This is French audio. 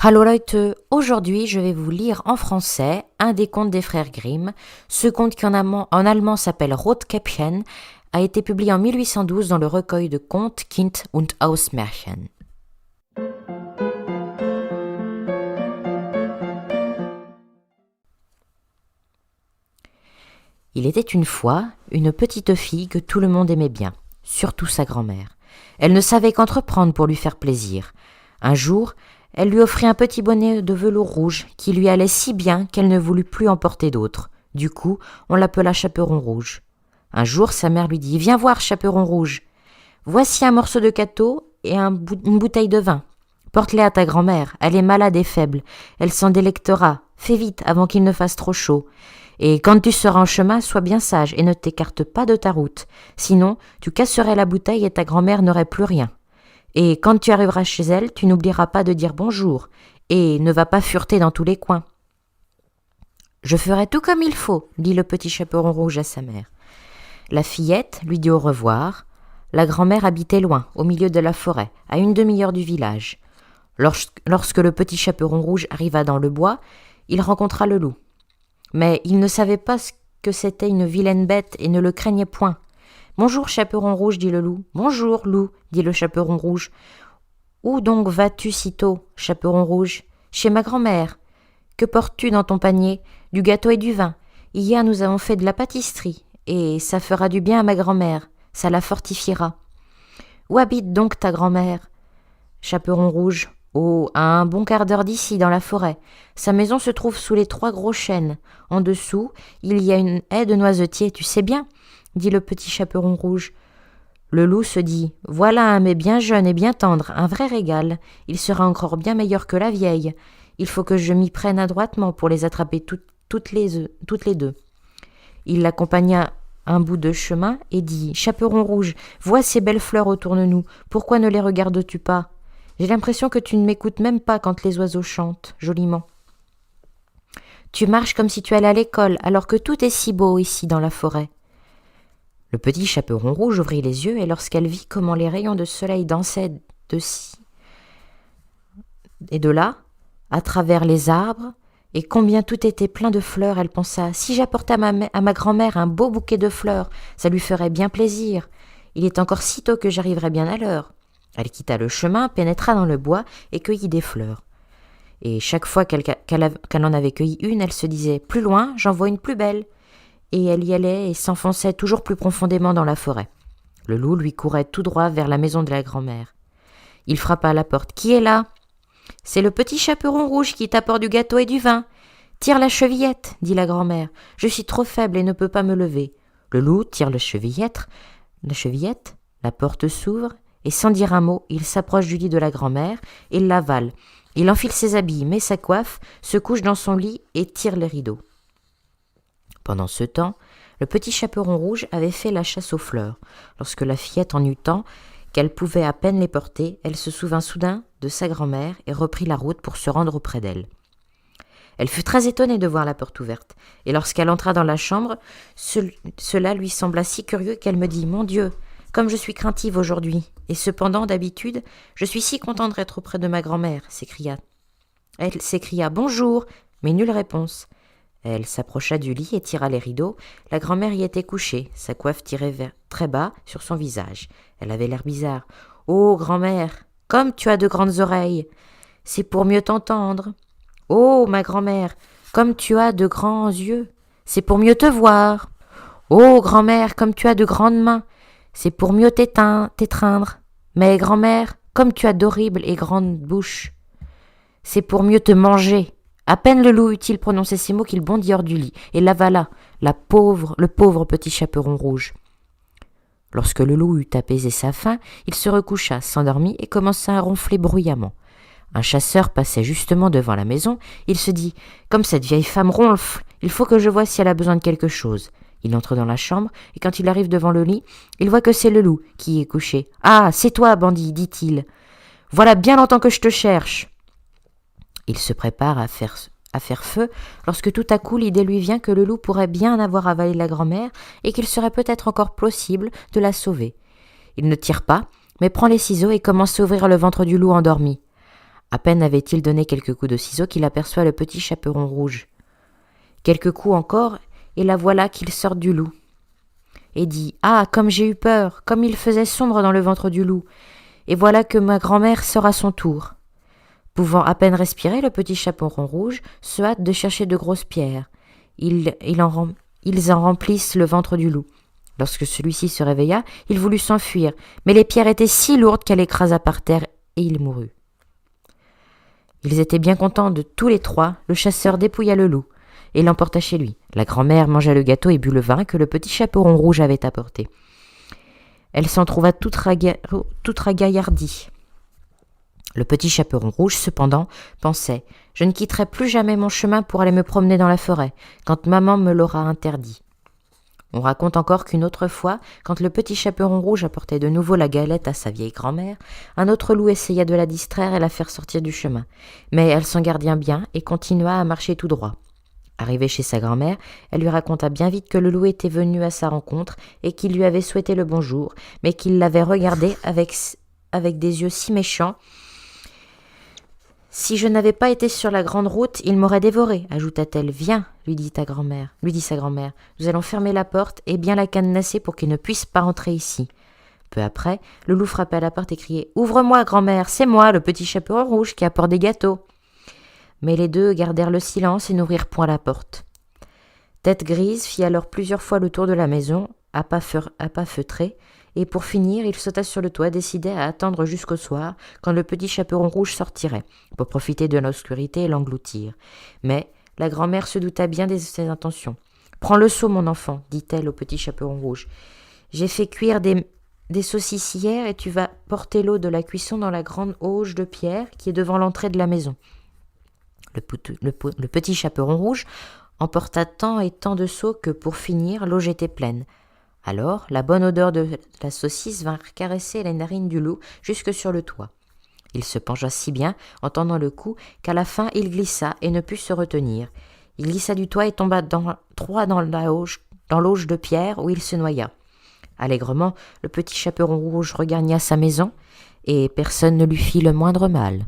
Hallo Leute, aujourd'hui je vais vous lire en français un des contes des frères Grimm. Ce conte qui en allemand s'appelle Rotkäppchen a été publié en 1812 dans le recueil de contes Kind und Hausmärchen. Il était une fois une petite fille que tout le monde aimait bien, surtout sa grand-mère. Elle ne savait qu'entreprendre pour lui faire plaisir. Un jour, elle lui offrit un petit bonnet de velours rouge qui lui allait si bien qu'elle ne voulut plus en porter d'autre. Du coup, on l'appela Chaperon Rouge. Un jour, sa mère lui dit « Viens voir, Chaperon Rouge. Voici un morceau de gâteau et une bouteille de vin. Porte-les à ta grand-mère, elle est malade et faible. Elle s'en délectera. Fais vite avant qu'il ne fasse trop chaud. Et quand tu seras en chemin, sois bien sage et ne t'écarte pas de ta route. Sinon, tu casserais la bouteille et ta grand-mère n'aurait plus rien. Et quand tu arriveras chez elle, tu n'oublieras pas de dire bonjour et ne va pas fureter dans tous les coins. »« Je ferai tout comme il faut, » dit le petit Chaperon Rouge à sa mère. La fillette lui dit au revoir. La grand-mère habitait loin, au milieu de la forêt, à une demi-heure du village. Lorsque le petit Chaperon Rouge arriva dans le bois, il rencontra le loup. Mais il ne savait pas que c'était une vilaine bête et ne le craignait point. « Bonjour, Chaperon Rouge, dit le loup. « Bonjour, loup, dit le Chaperon Rouge. Où donc vas-tu si tôt, Chaperon Rouge ? Chez ma grand-mère. Que portes-tu dans ton panier ? Du gâteau et du vin. Hier, nous avons fait de la pâtisserie, et ça fera du bien à ma grand-mère. Ça la fortifiera. Où habite donc ta grand-mère ? Chaperon Rouge. Oh, à un bon quart d'heure d'ici, dans la forêt. Sa maison se trouve sous les 3 gros chênes. En dessous, il y a une haie de noisetiers, tu sais bien, dit le petit Chaperon Rouge. Le loup se dit « Voilà un mets bien jeune et bien tendre, un vrai régal. Il sera encore bien meilleur que la vieille. Il faut que je m'y prenne adroitement pour les attraper toutes les deux. » Il l'accompagna un bout de chemin et dit « Chaperon Rouge, vois ces belles fleurs autour de nous. Pourquoi ne les regardes-tu pas ? J'ai l'impression que tu ne m'écoutes même pas quand les oiseaux chantent joliment. Tu marches comme si tu allais à l'école, alors que tout est si beau ici dans la forêt. » Le petit Chaperon Rouge ouvrit les yeux et lorsqu'elle vit comment les rayons de soleil dansaient de ci et de là, à travers les arbres, et combien tout était plein de fleurs, elle pensa « Si j'apportais à ma grand-mère un beau bouquet de fleurs, ça lui ferait bien plaisir. Il est encore si tôt que j'arriverai bien à l'heure. » Elle quitta le chemin, pénétra dans le bois et cueillit des fleurs. Et chaque fois qu'elle en avait cueilli une, elle se disait « Plus loin, j'en vois une plus belle. » Et elle y allait et s'enfonçait toujours plus profondément dans la forêt. Le loup lui courait tout droit vers la maison de la grand-mère. Il frappa à la porte. « Qui est là ? » ?»« C'est le petit Chaperon Rouge qui t'apporte du gâteau et du vin. »« Tire la chevillette, » dit la grand-mère. « Je suis trop faible et ne peux pas me lever. » Le loup tire la chevillette, la porte s'ouvre, et sans dire un mot, il s'approche du lit de la grand-mère et l'avale. Il enfile ses habits, met sa coiffe, se couche dans son lit et tire les rideaux. Pendant ce temps, le petit Chaperon Rouge avait fait la chasse aux fleurs. Lorsque la fillette en eut tant qu'elle pouvait à peine les porter, elle se souvint soudain de sa grand-mère et reprit la route pour se rendre auprès d'elle. Elle fut très étonnée de voir la porte ouverte, et lorsqu'elle entra dans la chambre, cela lui sembla si curieux qu'elle me dit « Mon Dieu, comme je suis craintive aujourd'hui, et cependant, d'habitude, je suis si contente d'être auprès de ma grand-mère, » s'écria. Elle s'écria « Bonjour !» mais nulle réponse. Elle s'approcha du lit et tira les rideaux. La grand-mère y était couchée, sa coiffe tirée très bas sur son visage. Elle avait l'air bizarre. « Oh, grand-mère, comme tu as de grandes oreilles ! C'est pour mieux t'entendre. Oh, ma grand-mère, comme tu as de grands yeux ! C'est pour mieux te voir. Oh, grand-mère, comme tu as de grandes mains ! C'est pour mieux t'étreindre. Mais, grand-mère, comme tu as d'horribles et grandes bouches ! C'est pour mieux te manger. » À peine le loup eut-il prononcé ces mots qu'il bondit hors du lit et l'avala, le pauvre petit Chaperon Rouge. Lorsque le loup eut apaisé sa faim, il se recoucha, s'endormit et commença à ronfler bruyamment. Un chasseur passait justement devant la maison. Il se dit « Comme cette vieille femme ronfle, il faut que je voie si elle a besoin de quelque chose. » Il entre dans la chambre et quand il arrive devant le lit, il voit que c'est le loup qui y est couché. « Ah, c'est toi, bandit, dit-il. Voilà bien longtemps que je te cherche. » Il se prépare à faire feu, lorsque tout à coup l'idée lui vient que le loup pourrait bien avoir avalé la grand-mère et qu'il serait peut-être encore possible de la sauver. Il ne tire pas, mais prend les ciseaux et commence à ouvrir le ventre du loup endormi. À peine avait-il donné quelques coups de ciseaux qu'il aperçoit le petit chaperon rouge. Quelques coups encore, et la voilà qu'il sort du loup. Et dit « Ah, comme j'ai eu peur, comme il faisait sombre dans le ventre du loup, et voilà que ma grand-mère sort à son tour. » Pouvant à peine respirer, le petit chaperon rouge se hâte de chercher de grosses pierres. Ils en remplissent le ventre du loup. Lorsque celui-ci se réveilla, il voulut s'enfuir, mais les pierres étaient si lourdes qu'elle écrasa par terre et il mourut. Ils étaient bien contents de tous les trois, le chasseur dépouilla le loup et l'emporta chez lui. La grand-mère mangea le gâteau et but le vin que le petit chaperon rouge avait apporté. Elle s'en trouva toute ragaillardie. Le petit chaperon rouge, cependant, pensait « Je ne quitterai plus jamais mon chemin pour aller me promener dans la forêt, quand maman me l'aura interdit. » On raconte encore qu'une autre fois, quand le petit chaperon rouge apportait de nouveau la galette à sa vieille grand-mère, un autre loup essaya de la distraire et la faire sortir du chemin. Mais elle s'en gardait bien et continua à marcher tout droit. Arrivée chez sa grand-mère, elle lui raconta bien vite que le loup était venu à sa rencontre et qu'il lui avait souhaité le bonjour, mais qu'il l'avait regardé avec des yeux si méchants. « Si je n'avais pas été sur la grande route, il m'aurait dévoré, ajouta-t-elle. Viens, lui dit sa grand-mère. Nous allons fermer la porte et bien la cadenasser pour qu'il ne puisse pas entrer ici. Peu après, le loup frappait à la porte et criait « Ouvre-moi, grand-mère, c'est moi, le petit chaperon rouge qui apporte des gâteaux. » Mais les deux gardèrent le silence et n'ouvrirent point la porte. Tête Grise fit alors plusieurs fois le tour de la maison, à pas feutrés, et pour finir, il sauta sur le toit, décidé à attendre jusqu'au soir, quand le petit chaperon rouge sortirait, pour profiter de l'obscurité et l'engloutir. Mais la grand-mère se douta bien de ses intentions. « Prends le seau, mon enfant, dit-elle au petit chaperon rouge. J'ai fait cuire des saucisses hier et tu vas porter l'eau de la cuisson dans la grande auge de pierre qui est devant l'entrée de la maison. » Le petit chaperon rouge emporta tant et tant de seaux que, pour finir, l'auge était pleine. Alors, la bonne odeur de la saucisse vint caresser les narines du loup jusque sur le toit. Il se pencha si bien, entendant le coup, qu'à la fin il glissa et ne put se retenir. Il glissa du toit et tomba droit dans l'auge de pierre où il se noya. Allègrement, le petit chaperon rouge regagna sa maison et personne ne lui fit le moindre mal.